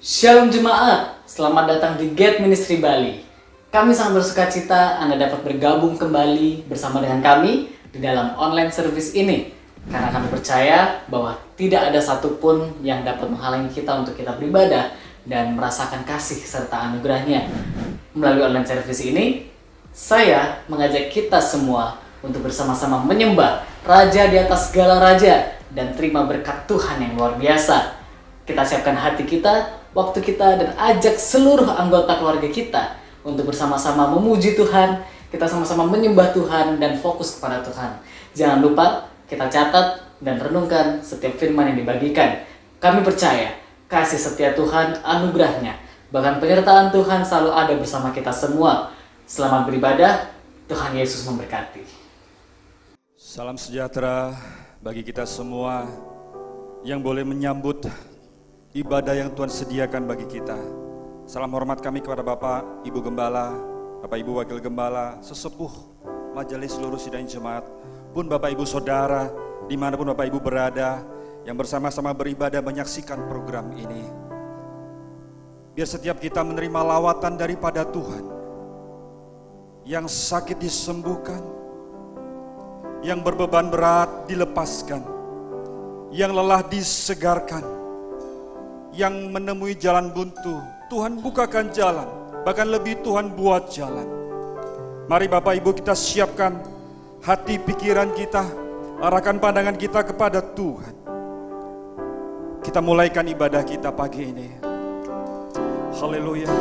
Shalom jemaat, selamat datang di Gate Ministry Bali. Kami sangat bersuka cita Anda dapat bergabung kembali bersama dengan kami di dalam online service ini. Karena kami percaya bahwa tidak ada satupun yang dapat menghalangi kita untuk kita beribadah dan merasakan kasih serta anugerahnya. Melalui online service ini, saya mengajak kita semua untuk bersama-sama menyembah Raja di atas segala raja dan terima berkat Tuhan yang luar biasa. Kita siapkan hati kita, waktu kita, dan ajak seluruh anggota keluarga kita untuk bersama-sama memuji Tuhan, kita sama-sama menyembah Tuhan dan fokus kepada Tuhan. Jangan lupa kita catat dan renungkan setiap firman yang dibagikan. Kami percaya kasih setia Tuhan, anugerahnya, bahkan penyertaan Tuhan selalu ada bersama kita semua. Selamat beribadah, Tuhan Yesus memberkati. Salam sejahtera bagi kita semua yang boleh menyambut ibadah yang Tuhan sediakan bagi kita. Salam hormat kami kepada Bapak, Ibu Gembala, Bapak Ibu Wakil Gembala, sesepuh majelis seluruh sidang jemaat, pun Bapak Ibu Saudara, dimanapun Bapak Ibu berada, yang bersama-sama beribadah menyaksikan program ini. Biar setiap kita menerima lawatan daripada Tuhan, yang sakit disembuhkan, yang berbeban berat dilepaskan, yang lelah disegarkan, yang menemui jalan buntu, Tuhan bukakan jalan, bahkan lebih Tuhan buat jalan. Mari Bapak Ibu kita siapkan hati pikiran kita, arahkan pandangan kita kepada Tuhan. Kita mulaikan ibadah kita pagi ini. Haleluya.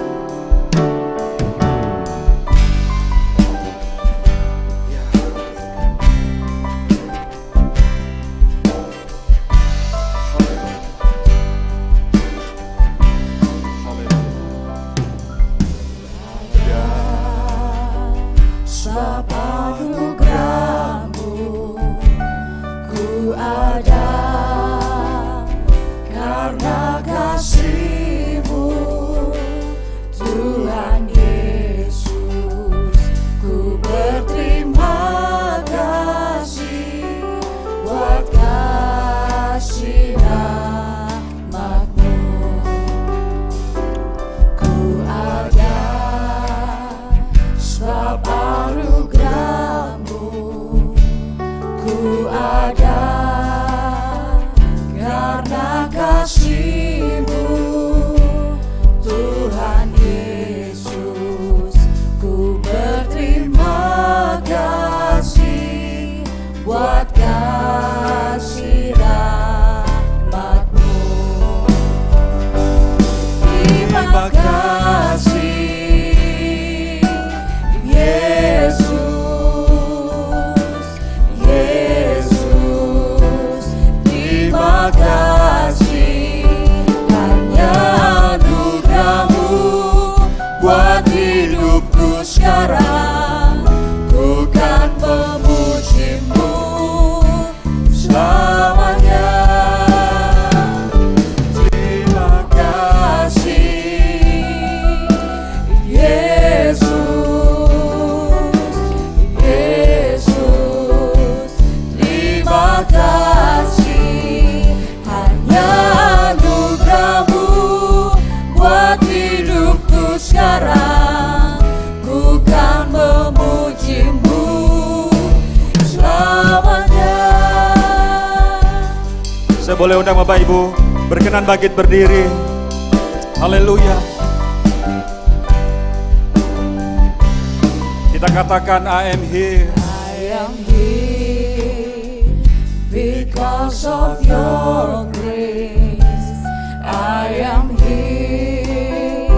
Boleh undang Bapak Ibu berkenan bangkit berdiri. Haleluya. Kita katakan I am here. I am here because of your grace. I am here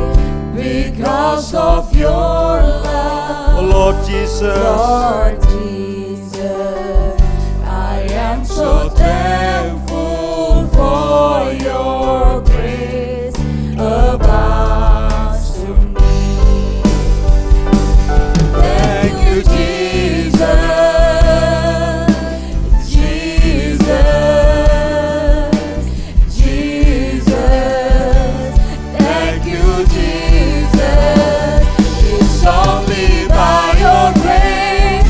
because of your love. Oh Lord Jesus. Lord Jesus, I am so thankful for your grace abounds to me. Thank you, Jesus, Jesus, Jesus. Thank you, Jesus. It's only by your grace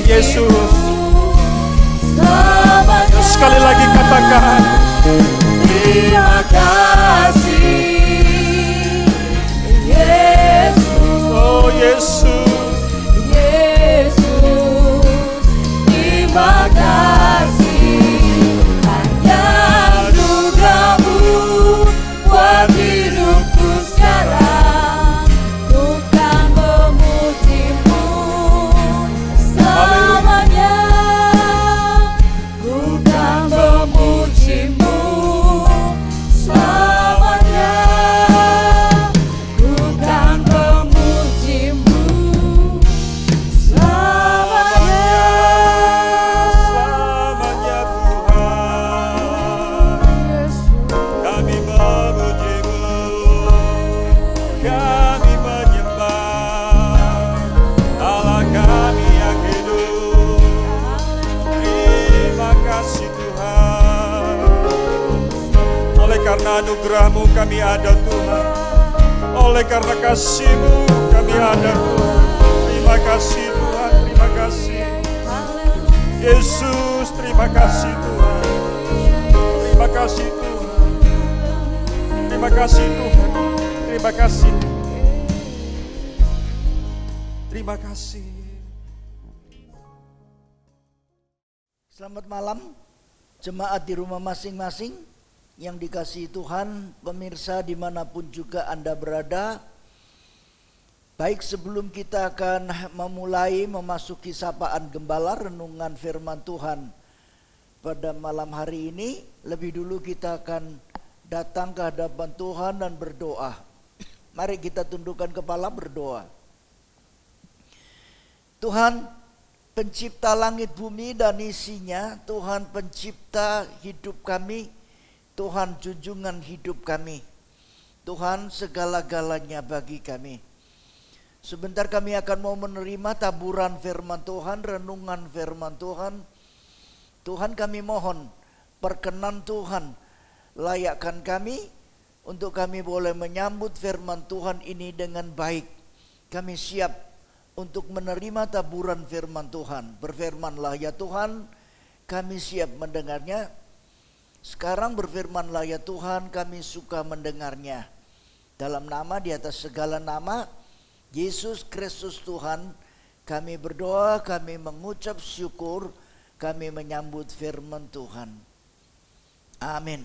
Yesus. Selamanya. Sekali lagi katakan, Terima kasih Yesus. oh Yesus. Yesus, terima kasih. Hanya anugerah-Mu buat hidupku sekarang. Ku kan memuji-Mu selamanya. Ku kan memuji-Mu selamanya. Ku kan memuji-Mu selamanya. Selamanya Tuhan, kami memuji-Mu, kami menyembah Allah kami yang hidup. Terima kasih Tuhan, oleh karena anugerah-Mu kami ada Tuhan, oleh karena kasih-Mu kami ada Tuhan. Terima kasih Tuhan, terima kasih Yesus, terima kasih Tuhan, terima kasih Tuhan, terima kasih Tuhan, terima kasih, terima kasih. Selamat malam jemaat di rumah masing-masing yang dikasihi Tuhan, pemirsa dimanapun juga Anda berada. Baik, sebelum kita akan memulai memasuki sapaan gembala renungan firman Tuhan pada malam hari ini, lebih dulu kita akan datang ke hadapan Tuhan dan berdoa. Mari kita tundukkan kepala berdoa. Tuhan, pencipta langit bumi dan isinya, Tuhan pencipta hidup kami, Tuhan junjungan hidup kami, Tuhan segala-galanya bagi kami. Sebentar kami akan mau menerima taburan firman Tuhan, renungan firman Tuhan. Tuhan kami mohon, perkenan Tuhan, layakkan kami untuk kami boleh menyambut firman Tuhan ini dengan baik. Kami siap untuk menerima taburan firman Tuhan. Berfirmanlah ya Tuhan, kami siap mendengarnya. Sekarang berfirmanlah ya Tuhan, kami suka mendengarnya. Dalam nama di atas segala nama, Yesus Kristus Tuhan, kami berdoa, kami mengucap syukur, kami menyambut firman Tuhan. Amin.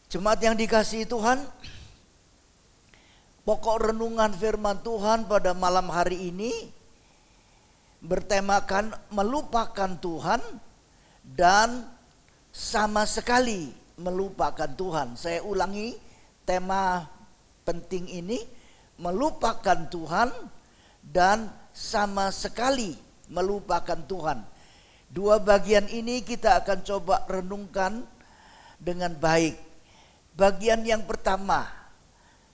Jemaat yang dikasihi Tuhan, pokok renungan firman Tuhan pada malam hari ini bertemakan melupakan Tuhan dan sama sekali melupakan Tuhan. Saya ulangi tema penting ini, melupakan Tuhan dan sama sekali melupakan Tuhan. Dua bagian ini kita akan coba renungkan dengan baik. Bagian yang pertama,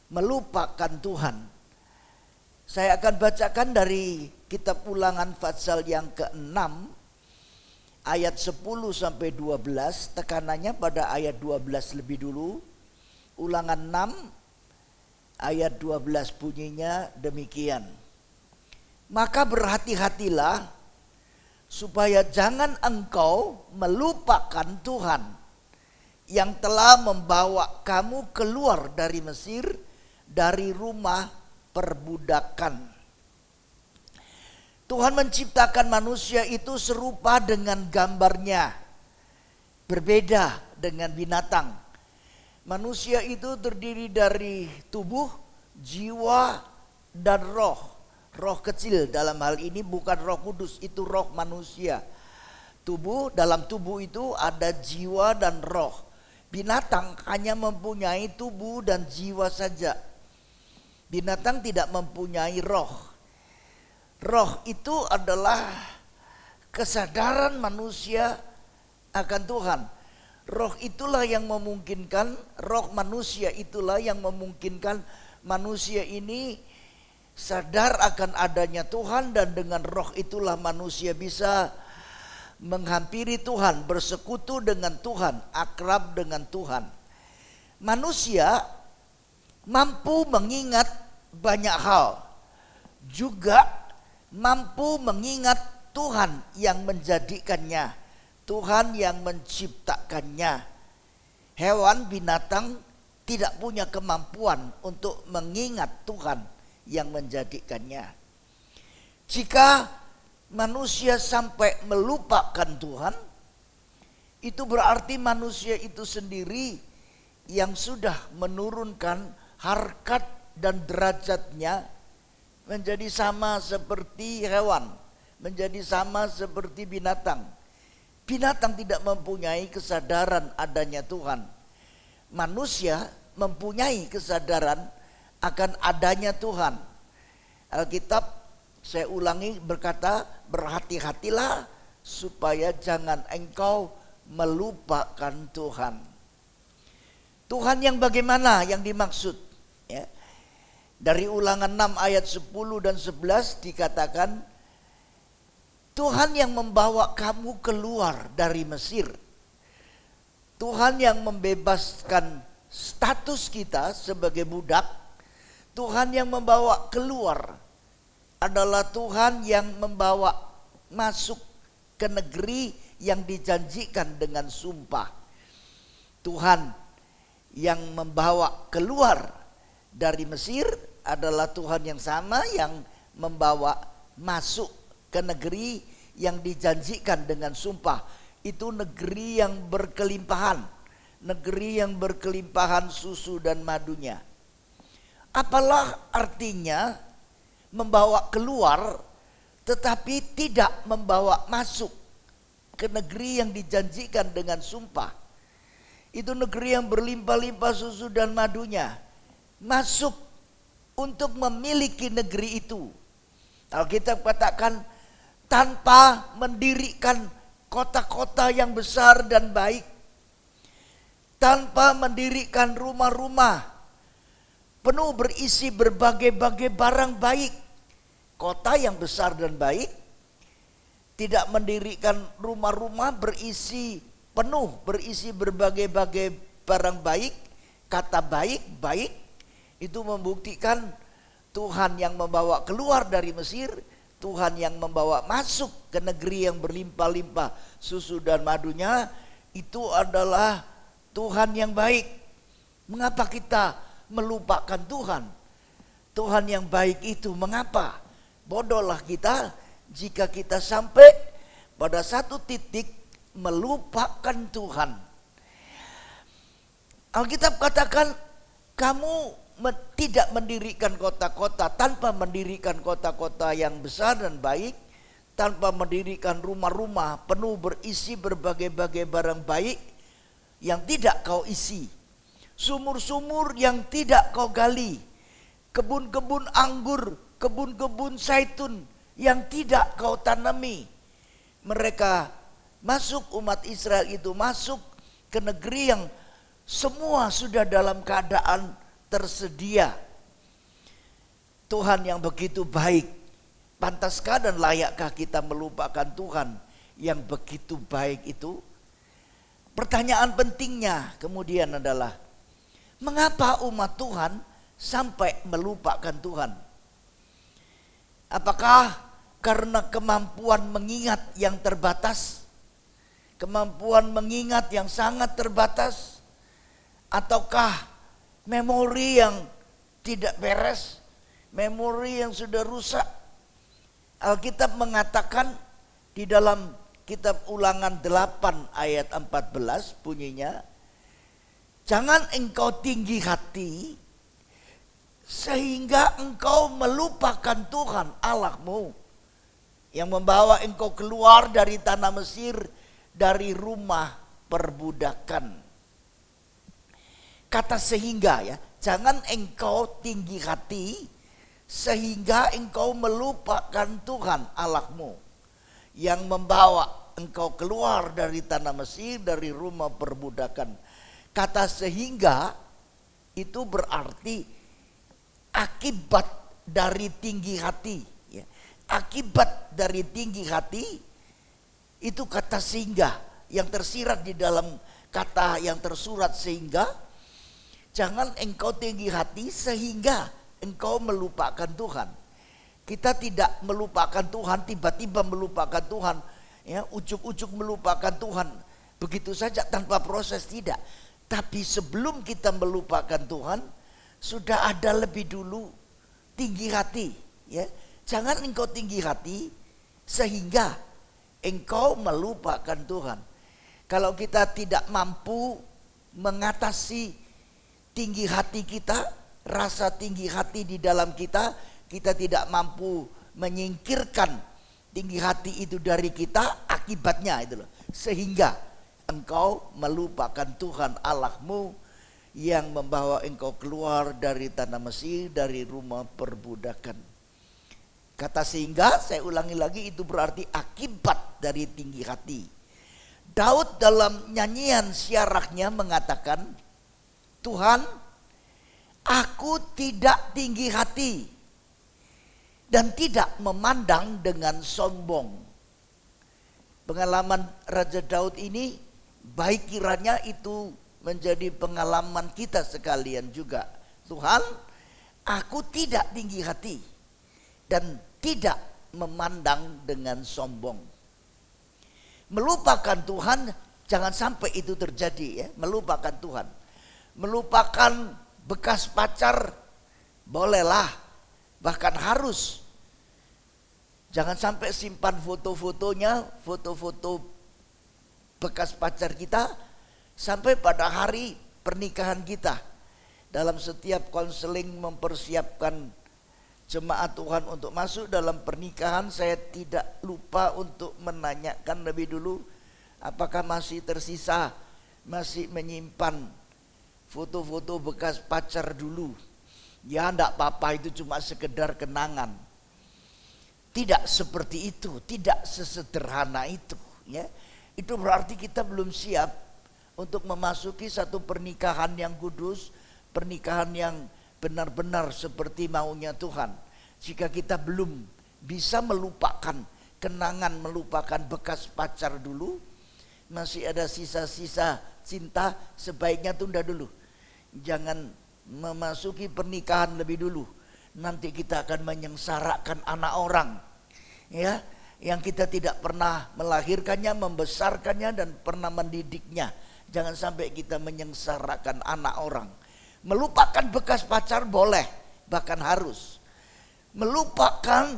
melupakan Tuhan. Saya akan bacakan dari kitab Ulangan pasal yang ke-6 ayat 10 sampai 12, tekanannya pada ayat 12 lebih dulu. Ulangan 6 ayat 12 bunyinya demikian. Maka berhati-hatilah supaya jangan engkau melupakan Tuhan yang telah membawa kamu keluar dari Mesir, dari rumah perbudakan. Tuhan menciptakan manusia itu serupa dengan gambarnya, berbeda dengan binatang. Manusia itu terdiri dari tubuh, jiwa, dan roh. Roh kecil dalam hal ini bukan Roh Kudus, itu roh manusia. Tubuh, dalam tubuh itu ada jiwa dan roh. Binatang hanya mempunyai tubuh dan jiwa saja. Binatang tidak mempunyai roh. Roh itu adalah kesadaran manusia akan Tuhan. Roh itulah yang memungkinkan, roh manusia itulah yang memungkinkan manusia ini sadar akan adanya Tuhan, dan dengan roh itulah manusia bisa menghampiri Tuhan, bersekutu dengan Tuhan, akrab dengan Tuhan. Manusia mampu mengingat banyak hal, juga mampu mengingat Tuhan yang menjadikannya, Tuhan yang menciptakannya. Hewan, binatang tidak punya kemampuan untuk mengingat Tuhan yang menjadikannya. Jika manusia sampai melupakan Tuhan, itu berarti manusia itu sendiri yang sudah menurunkan harkat dan derajatnya menjadi sama seperti hewan, menjadi sama seperti binatang. Binatang tidak mempunyai kesadaran adanya Tuhan. Manusia mempunyai kesadaran akan adanya Tuhan. Alkitab, saya ulangi, berkata, berhati-hatilah supaya jangan engkau melupakan Tuhan. Tuhan yang bagaimana yang dimaksud? Ya. Dari Ulangan 6 ayat 10 dan 11 dikatakan, Tuhan yang membawa kamu keluar dari Mesir. Tuhan yang membebaskan status kita sebagai budak. Tuhan yang membawa keluar adalah Tuhan yang membawa masuk ke negeri yang dijanjikan dengan sumpah. Tuhan yang membawa keluar dari Mesir adalah Tuhan yang sama yang membawa masuk ke negeri yang dijanjikan dengan sumpah. Itu negeri yang berkelimpahan, negeri yang berkelimpahan susu dan madunya. Apalah artinya membawa keluar tetapi tidak membawa masuk ke negeri yang dijanjikan dengan sumpah? Itu negeri yang berlimpah-limpah susu dan madunya. Masuk untuk memiliki negeri itu. Alkitab katakan, tanpa mendirikan kota-kota yang besar dan baik, tanpa mendirikan rumah-rumah penuh berisi berbagai-bagai barang baik, kota yang besar dan baik, tidak mendirikan rumah-rumah penuh berisi berbagai-bagai barang baik, kata baik, baik, itu membuktikan Tuhan yang membawa keluar dari Mesir, Tuhan yang membawa masuk ke negeri yang berlimpah-limpah susu dan madunya, itu adalah Tuhan yang baik. Mengapa kita melupakan Tuhan? Tuhan yang baik itu mengapa? Bodohlah kita jika kita sampai pada satu titik melupakan Tuhan. Alkitab katakan, kamu tidak mendirikan kota-kota, tanpa mendirikan kota-kota yang besar dan baik, tanpa mendirikan rumah-rumah penuh berisi berbagai-bagai barang baik yang tidak kau isi, sumur-sumur yang tidak kau gali, kebun-kebun anggur, kebun-kebun zaitun yang tidak kau tanami. Mereka masuk, umat Israel itu masuk ke negeri yang semua sudah dalam keadaan tersedia. Tuhan yang begitu baik, pantaskah dan layakkah kita melupakan Tuhan yang begitu baik itu? Pertanyaan pentingnya kemudian adalah, mengapa umat Tuhan sampai melupakan Tuhan? Apakah karena kemampuan mengingat yang terbatas, kemampuan mengingat yang sangat terbatas, ataukah memori yang tidak beres, memori yang sudah rusak? Alkitab mengatakan di dalam kitab Ulangan 8 ayat 14 bunyinya, jangan engkau tinggi hati sehingga engkau melupakan Tuhan Allahmu yang membawa engkau keluar dari tanah Mesir, dari rumah perbudakan. Kata sehingga, ya, jangan engkau tinggi hati sehingga engkau melupakan Tuhan Allahmu yang membawa engkau keluar dari tanah Mesir, dari rumah perbudakan. Kata sehingga itu berarti akibat dari tinggi hati, ya. Akibat dari tinggi hati itu kata sehingga yang tersirat di dalam kata yang tersurat sehingga. Jangan engkau tinggi hati sehingga engkau melupakan Tuhan. Kita tidak melupakan Tuhan, tiba-tiba melupakan Tuhan, ya, ujuk-ujuk melupakan Tuhan begitu saja tanpa proses, tidak. Tapi sebelum kita melupakan Tuhan, sudah ada lebih dulu tinggi hati, ya. Jangan engkau tinggi hati sehingga engkau melupakan Tuhan. Kalau kita tidak mampu mengatasi tinggi hati kita, rasa tinggi hati di dalam kita, kita tidak mampu menyingkirkan tinggi hati itu dari kita, akibatnya itu loh. Sehingga engkau melupakan Tuhan Allahmu yang membawa engkau keluar dari tanah Mesir, dari rumah perbudakan. Kata sehingga, saya ulangi lagi, itu berarti akibat dari tinggi hati. Daud dalam nyanyian syaraknya mengatakan, Tuhan, aku tidak tinggi hati dan tidak memandang dengan sombong. Pengalaman Raja Daud ini baik kiranya itu menjadi pengalaman kita sekalian juga. Tuhan, aku tidak tinggi hati dan tidak memandang dengan sombong. Melupakan Tuhan, jangan sampai itu terjadi, ya. Melupakan Tuhan, melupakan bekas pacar, bolehlah, bahkan harus. Jangan sampai simpan foto-fotonya, foto-foto bekas pacar kita sampai pada hari pernikahan kita. Dalam setiap konseling mempersiapkan jemaat Tuhan untuk masuk dalam pernikahan, saya tidak lupa untuk menanyakan lebih dulu apakah masih tersisa, masih menyimpan foto-foto bekas pacar dulu. Ya enggak apa-apa, itu cuma sekedar kenangan. Tidak seperti itu, tidak sesederhana itu, ya. Itu berarti kita belum siap untuk memasuki satu pernikahan yang kudus, pernikahan yang benar-benar seperti maunya Tuhan. Jika kita belum bisa melupakan kenangan, melupakan bekas pacar dulu, masih ada sisa-sisa cinta, sebaiknya tunda dulu. Jangan memasuki pernikahan lebih dulu. Nanti kita akan menyengsarakan anak orang, ya, yang kita tidak pernah melahirkannya, membesarkannya, dan pernah mendidiknya. Jangan sampai kita menyengsarakan anak orang. Melupakan bekas pacar boleh, bahkan harus. Melupakan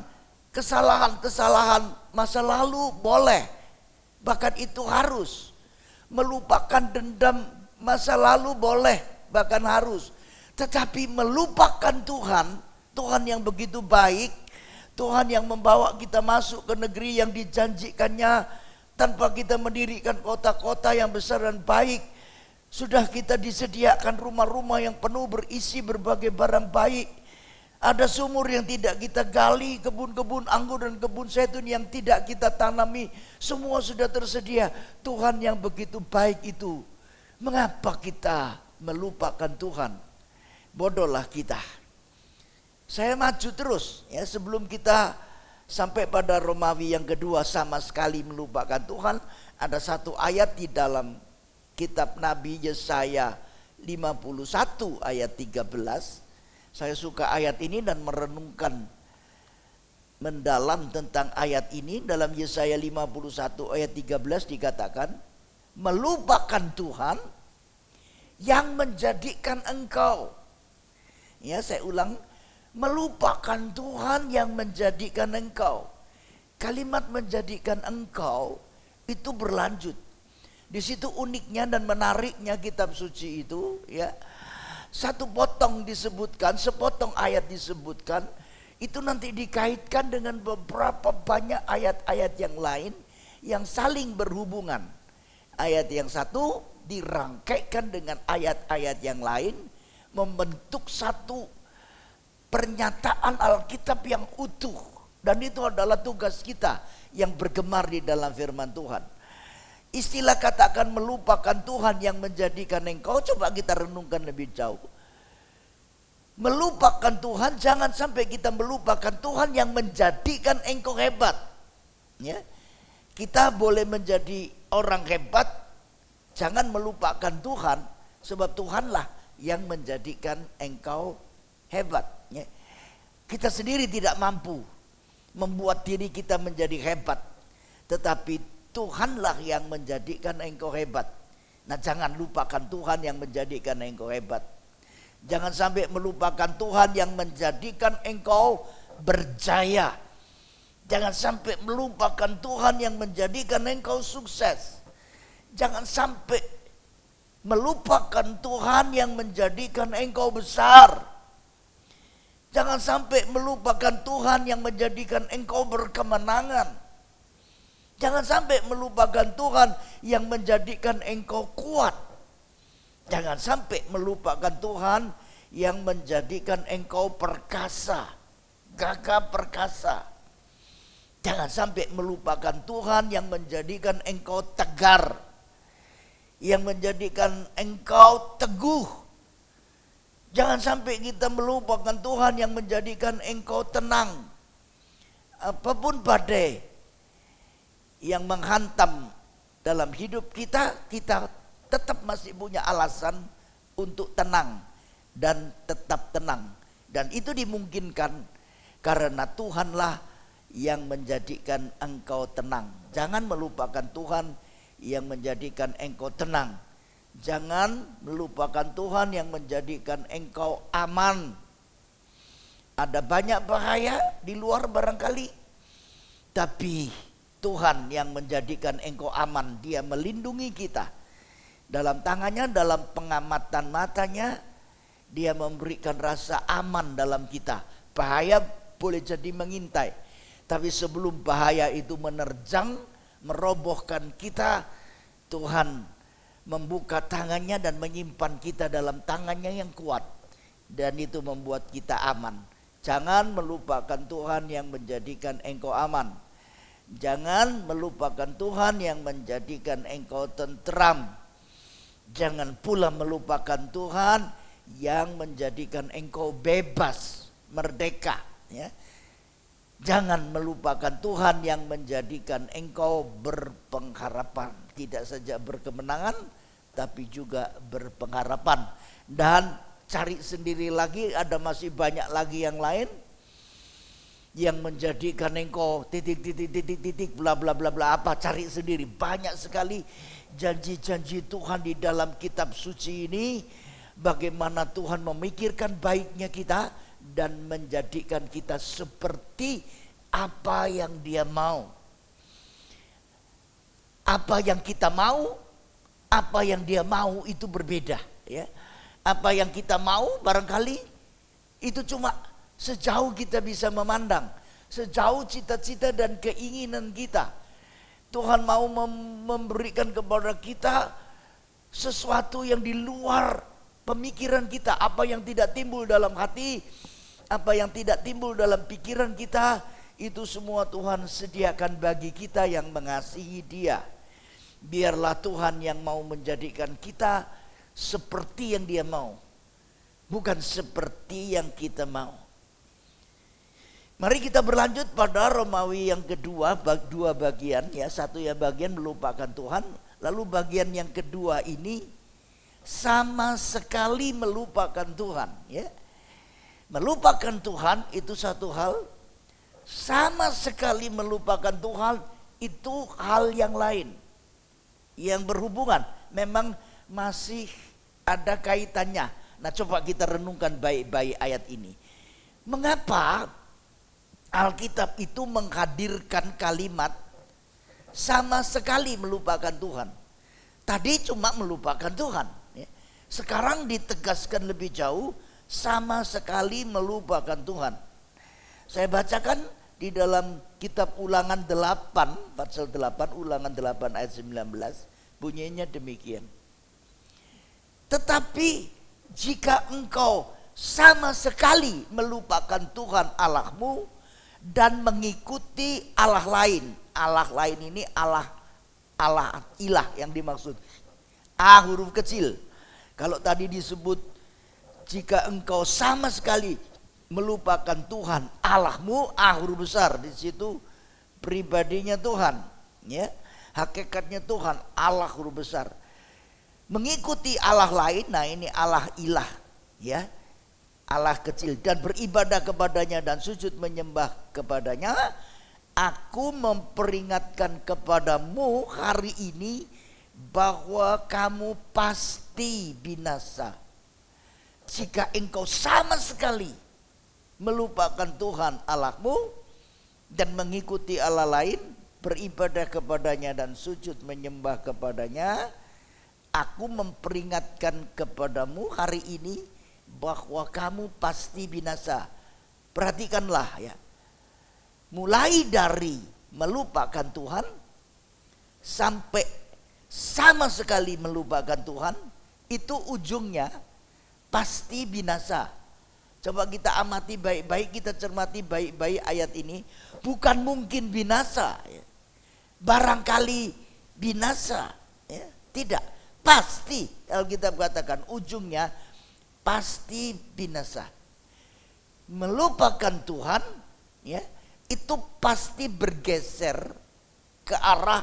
kesalahan-kesalahan masa lalu boleh, bahkan itu harus. Melupakan dendam masa lalu boleh, bahkan harus. Tetapi melupakan Tuhan, Tuhan yang begitu baik, Tuhan yang membawa kita masuk ke negeri yang dijanjikannya tanpa kita mendirikan kota-kota yang besar dan baik. Sudah kita disediakan rumah-rumah yang penuh berisi berbagai barang baik. Ada sumur yang tidak kita gali, kebun-kebun anggur dan kebun zaitun yang tidak kita tanami. Semua sudah tersedia. Tuhan yang begitu baik itu. Mengapa kita melupakan Tuhan? Bodohlah kita. Saya maju terus, ya, sebelum kita sampai pada Romawi yang kedua sama sekali melupakan Tuhan. Ada satu ayat di dalam kitab Nabi Yesaya 51 ayat 13. Saya suka ayat ini dan merenungkan mendalam tentang ayat ini. Dalam Yesaya 51 ayat 13 dikatakan, melupakan Tuhan yang menjadikan engkau. Ya, saya ulang, melupakan Tuhan yang menjadikan engkau. Kalimat menjadikan engkau itu berlanjut. Di situ uniknya dan menariknya kitab suci itu, ya. Satu potong disebutkan, sepotong ayat disebutkan, itu nanti dikaitkan dengan beberapa banyak ayat-ayat yang lain yang saling berhubungan. Ayat yang satu dirangkaikan dengan ayat-ayat yang lain, membentuk satu pernyataan Alkitab yang utuh. Dan itu adalah tugas kita yang bergemar di dalam firman Tuhan. Istilah katakan melupakan Tuhan yang menjadikan engkau, coba kita renungkan lebih jauh. Melupakan Tuhan, jangan sampai kita melupakan Tuhan yang menjadikan engkau hebat. Ya. Kita boleh menjadi orang hebat, jangan melupakan Tuhan, sebab Tuhanlah yang menjadikan engkau hebat. Ya. Kita sendiri tidak mampu membuat diri kita menjadi hebat, tetapi Tuhanlah yang menjadikan engkau hebat. Nah, jangan lupakan Tuhan yang menjadikan engkau hebat. Jangan sampai melupakan Tuhan yang menjadikan engkau berjaya. Jangan sampai melupakan Tuhan yang menjadikan engkau sukses. Jangan sampai melupakan Tuhan yang menjadikan engkau besar. Jangan sampai melupakan Tuhan yang menjadikan engkau berkemenangan. Jangan sampai melupakan Tuhan yang menjadikan engkau kuat. Jangan sampai melupakan Tuhan yang menjadikan engkau perkasa, gagah perkasa. Jangan sampai melupakan Tuhan yang menjadikan engkau tegar, yang menjadikan engkau teguh. Jangan sampai kita melupakan Tuhan yang menjadikan engkau tenang. Apapun badai yang menghantam dalam hidup kita, kita tetap masih punya alasan untuk tenang dan tetap tenang. Dan itu dimungkinkan karena Tuhanlah yang menjadikan engkau tenang. Jangan melupakan Tuhan yang menjadikan engkau tenang. Jangan melupakan Tuhan yang menjadikan engkau aman. Ada banyak bahaya di luar barangkali, tapi Tuhan yang menjadikan engkau aman. Dia melindungi kita. Dalam tangannya, dalam pengamatan matanya, dia memberikan rasa aman dalam kita. Bahaya boleh jadi mengintai, tapi sebelum bahaya itu menerjang, merobohkan kita, Tuhan membuka tangannya dan menyimpan kita dalam tangannya yang kuat. Dan itu membuat kita aman. Jangan melupakan Tuhan yang menjadikan engkau aman. Jangan melupakan Tuhan yang menjadikan engkau tentram. Jangan pula melupakan Tuhan yang menjadikan engkau bebas, merdeka. Ya. Jangan melupakan Tuhan yang menjadikan engkau berpengharapan. Tidak saja berkemenangan, tapi juga berpengharapan. Dan cari sendiri lagi, ada masih banyak lagi yang lain yang menjadikan engkau titik bla bla bla bla apa, cari sendiri. Banyak sekali janji-janji Tuhan di dalam kitab suci ini, bagaimana Tuhan memikirkan baiknya kita dan menjadikan kita seperti apa yang Dia mau. Apa yang kita mau, apa yang Dia mau itu berbeda, ya. Apa yang kita mau barangkali itu cuma sejauh kita bisa memandang, sejauh cita-cita dan keinginan kita. Tuhan mau memberikan kepada kita sesuatu yang di luar pemikiran kita. Apa yang tidak timbul dalam hati, apa yang tidak timbul dalam pikiran kita, itu semua Tuhan sediakan bagi kita yang mengasihi Dia. Biarlah Tuhan yang mau menjadikan kita seperti yang Dia mau, bukan seperti yang kita mau. Mari kita berlanjut pada Romawi yang kedua, dua bagian ya. Satu yang bagian melupakan Tuhan, lalu bagian yang kedua ini sama sekali melupakan Tuhan, ya. Melupakan Tuhan itu satu hal, sama sekali melupakan Tuhan itu hal yang lain, yang berhubungan, memang masih ada kaitannya. Nah, coba kita renungkan baik-baik ayat ini. Mengapa Alkitab itu menghadirkan kalimat sama sekali melupakan Tuhan? Tadi cuma melupakan Tuhan, ya. Sekarang ditegaskan lebih jauh, sama sekali melupakan Tuhan. Saya bacakan di dalam kitab Ulangan 8, pasal 8, Ulangan 8 ayat 19, bunyinya demikian. Tetapi jika engkau sama sekali melupakan Tuhan Allahmu dan mengikuti Allah lain. Allah lain ini Allah ilah yang dimaksud. A huruf kecil. Kalau tadi disebut jika engkau sama sekali melupakan Tuhan Allahmu, A huruf besar. Di situ pribadinya Tuhan, ya. Hakikatnya Tuhan, Allah huruf besar. Mengikuti Allah lain, nah ini Allah ilah, ya. Allah kecil dan beribadah kepadanya dan sujud menyembah kepadanya, aku memperingatkan kepadamu hari ini bahwa kamu pasti binasa jika engkau sama sekali melupakan Tuhan Allahmu dan mengikuti Allah lain, beribadah kepadanya dan sujud menyembah kepadanya. Aku memperingatkan kepadamu hari ini bahwa kamu pasti binasa. Perhatikanlah ya. Mulai dari melupakan Tuhan sampai sama sekali melupakan Tuhan, itu ujungnya pasti binasa. Coba kita amati baik-baik, kita cermati baik-baik ayat ini. Bukan mungkin binasa, ya. Barangkali binasa, ya. Tidak, pasti. Alkitab katakan ujungnya pasti binasa. Melupakan Tuhan, ya, itu pasti bergeser ke arah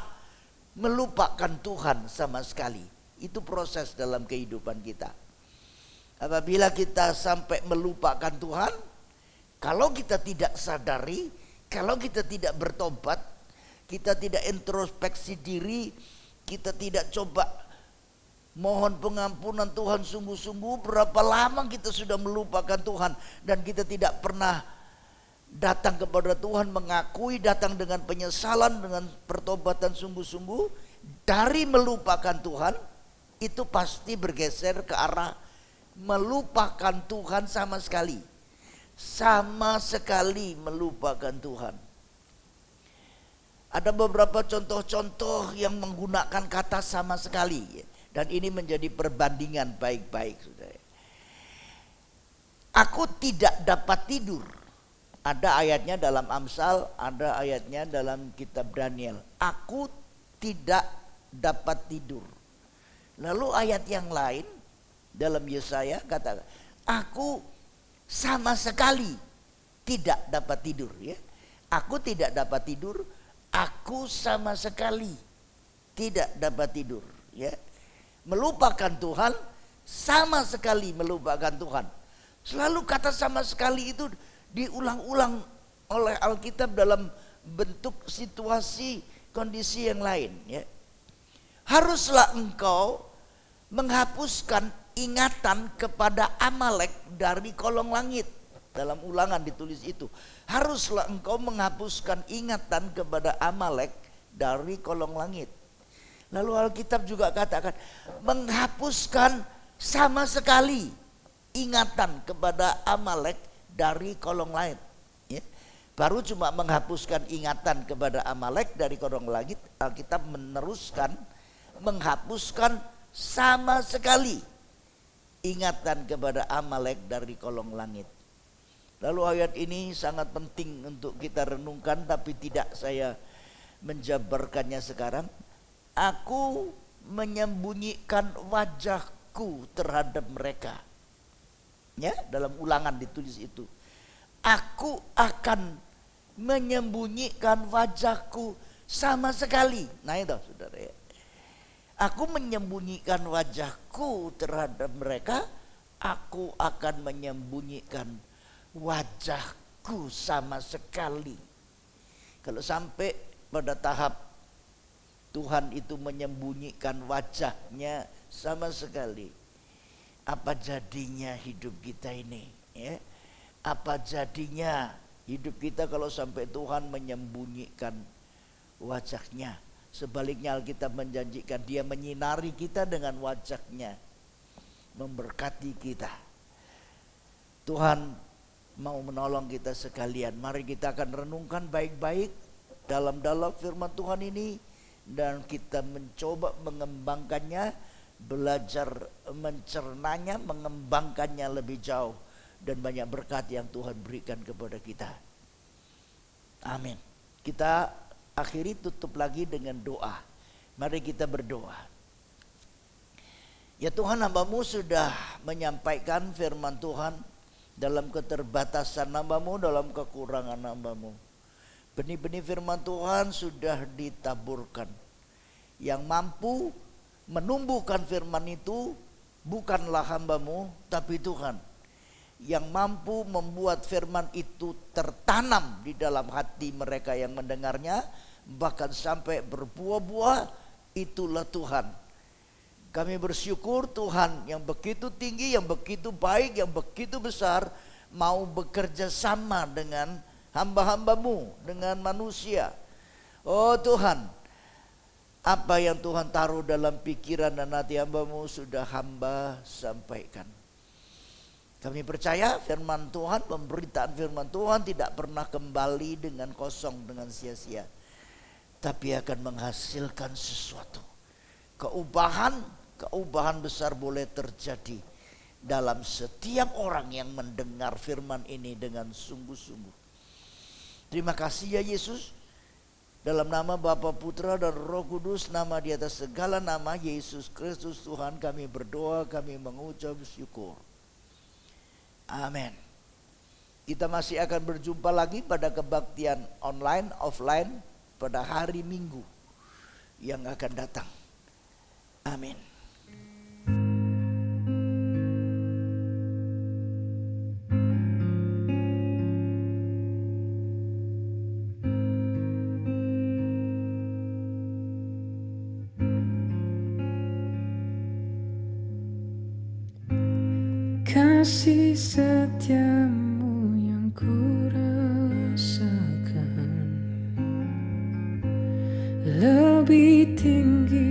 melupakan Tuhan sama sekali. Itu proses dalam kehidupan kita. Apabila kita sampai melupakan Tuhan, kalau kita tidak sadari, kalau kita tidak bertobat, kita tidak introspeksi diri, kita tidak coba mohon pengampunan Tuhan sungguh-sungguh, berapa lama kita sudah melupakan Tuhan dan kita tidak pernah datang kepada Tuhan, mengakui, datang dengan penyesalan, dengan pertobatan sungguh-sungguh. Dari melupakan Tuhan, itu pasti bergeser ke arah melupakan Tuhan sama sekali. Sama sekali melupakan Tuhan. Ada beberapa contoh-contoh yang menggunakan kata sama sekali. Dan ini menjadi perbandingan baik-baik. Aku tidak dapat tidur. Ada ayatnya dalam Amsal, ada ayatnya dalam kitab Daniel. Aku tidak dapat tidur. Lalu ayat yang lain dalam Yesaya kata, aku sama sekali tidak dapat tidur. Ya, aku tidak dapat tidur. Aku sama sekali tidak dapat tidur. Ya, melupakan Tuhan, sama sekali melupakan Tuhan. Selalu kata sama sekali itu diulang-ulang oleh Alkitab dalam bentuk situasi kondisi yang lain. Ya. Haruslah engkau menghapuskan ingatan kepada Amalek dari kolong langit. Dalam Ulangan ditulis itu. Haruslah engkau menghapuskan ingatan kepada Amalek dari kolong langit. Lalu Alkitab juga katakan menghapuskan sama sekali ingatan kepada Amalek dari kolong langit. Ya. Baru cuma menghapuskan ingatan kepada Amalek dari kolong langit, Alkitab meneruskan menghapuskan sama sekali ingatan kepada Amalek dari kolong langit. Lalu ayat ini sangat penting untuk kita renungkan, tapi tidak saya menjabarkannya sekarang. Aku menyembunyikan wajahku terhadap mereka. Ya, dalam Ulangan ditulis itu. Aku akan menyembunyikan wajahku sama sekali. Nah itu saudara ya. Aku menyembunyikan wajahku terhadap mereka. Aku akan menyembunyikan wajahku sama sekali. Kalau sampai pada tahap Tuhan itu menyembunyikan wajahnya sama sekali, apa jadinya hidup kita ini? Ya? Apa jadinya hidup kita kalau sampai Tuhan menyembunyikan wajahnya? Sebaliknya Alkitab menjanjikan Dia menyinari kita dengan wajahnya, memberkati kita. Tuhan mau menolong kita sekalian. Mari kita akan renungkan baik-baik dalam-dalam firman Tuhan ini, dan kita mencoba mengembangkannya, belajar mencernanya, mengembangkannya lebih jauh, dan banyak berkat yang Tuhan berikan kepada kita. Amin. Kita akhiri tutup lagi dengan doa. Mari kita berdoa. Ya Tuhan, hamba-Mu sudah menyampaikan firman Tuhan dalam keterbatasan hamba-Mu, dalam kekurangan hamba-Mu. Benih-benih firman Tuhan sudah ditaburkan. Yang mampu menumbuhkan firman itu bukanlah hamba-Mu, tapi Tuhan. yang mampu membuat firman itu tertanam di dalam hati mereka yang mendengarnya, bahkan sampai berbuah-buah. Itulah Tuhan. Kami bersyukur Tuhan yang begitu tinggi, yang begitu baik, yang begitu besar, mau bekerja sama dengan hamba-hambamu, dengan manusia. Oh Tuhan, apa yang Tuhan taruh dalam pikiran dan hati hambamu sudah hamba sampaikan. Kami percaya firman Tuhan, pemberitaan firman Tuhan tidak pernah kembali dengan kosong, dengan sia-sia, tapi akan menghasilkan sesuatu. Keubahan besar boleh terjadi dalam setiap orang yang mendengar firman ini dengan sungguh-sungguh. Terima kasih ya Yesus. Dalam nama Bapa, Putra dan Roh Kudus, nama di atas segala nama, Yesus Kristus Tuhan, kami berdoa, kami mengucap syukur. Amin. Kita masih akan berjumpa lagi pada kebaktian online, offline pada hari Minggu yang akan datang. Amin. Kasih setiamu yang ku rasakan lebih tinggi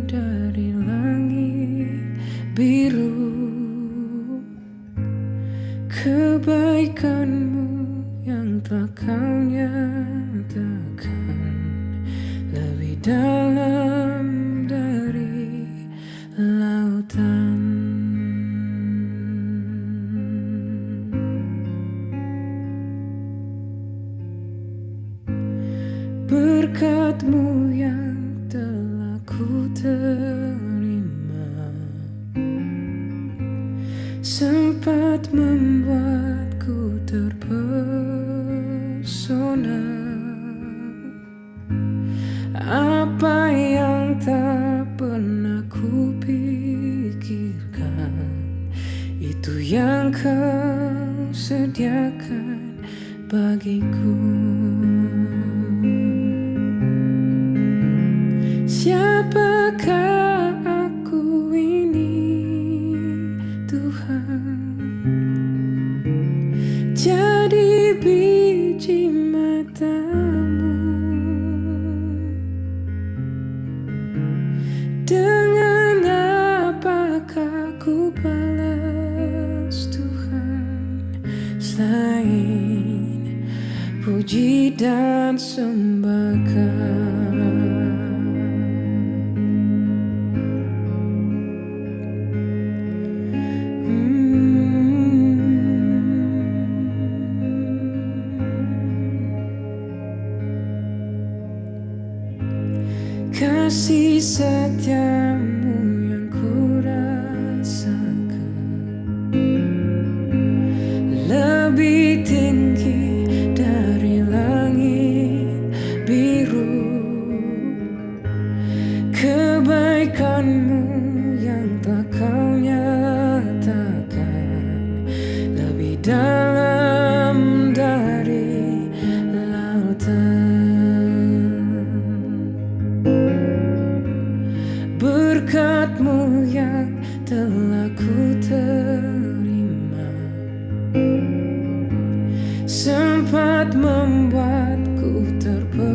dari langit biru. Kebaikanmu yang telah kau nyatakan lebih dalam dari lautan. Berkat-Mu yang telah ku terima sempat membuatku terpesona. Apa yang tak pernah ku pikirkan, itu yang kau sediakan bagiku. Siapakah aku ini Tuhan? Jadi biji mata-Mu. Dengan apakah ku balas Tuhan, selain puji dan sembahkan. Kasih setiamu yang ku rasakan lebih tinggi dari langit biru. Kebaikan-Mu yang telah kau nyatakan lebih dalam dari lautan. Berkat-Mu yang telah ku terima sempat membuatku terpesona.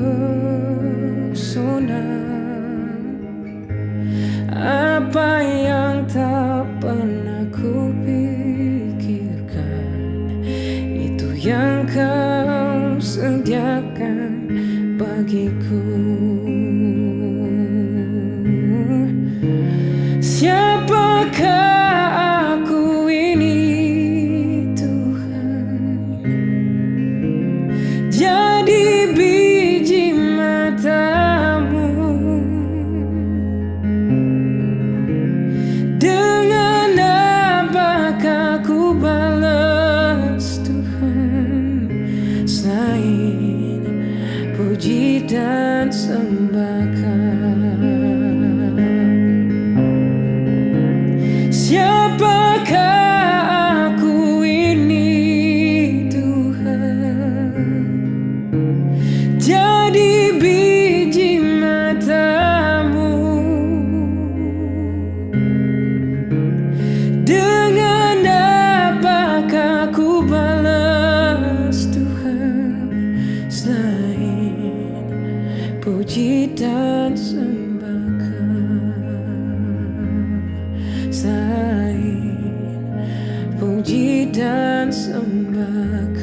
Apa yang tak pernah ku pikirkan, itu yang kau sediakan bagiku. Siapakah aku ini Tuhan? Jadi biji mata-Mu. Dengan apakah ku balas Tuhan, selain puji dan sembahkan. Siapakah aku ini dan sembahkan, selain puji dan sembah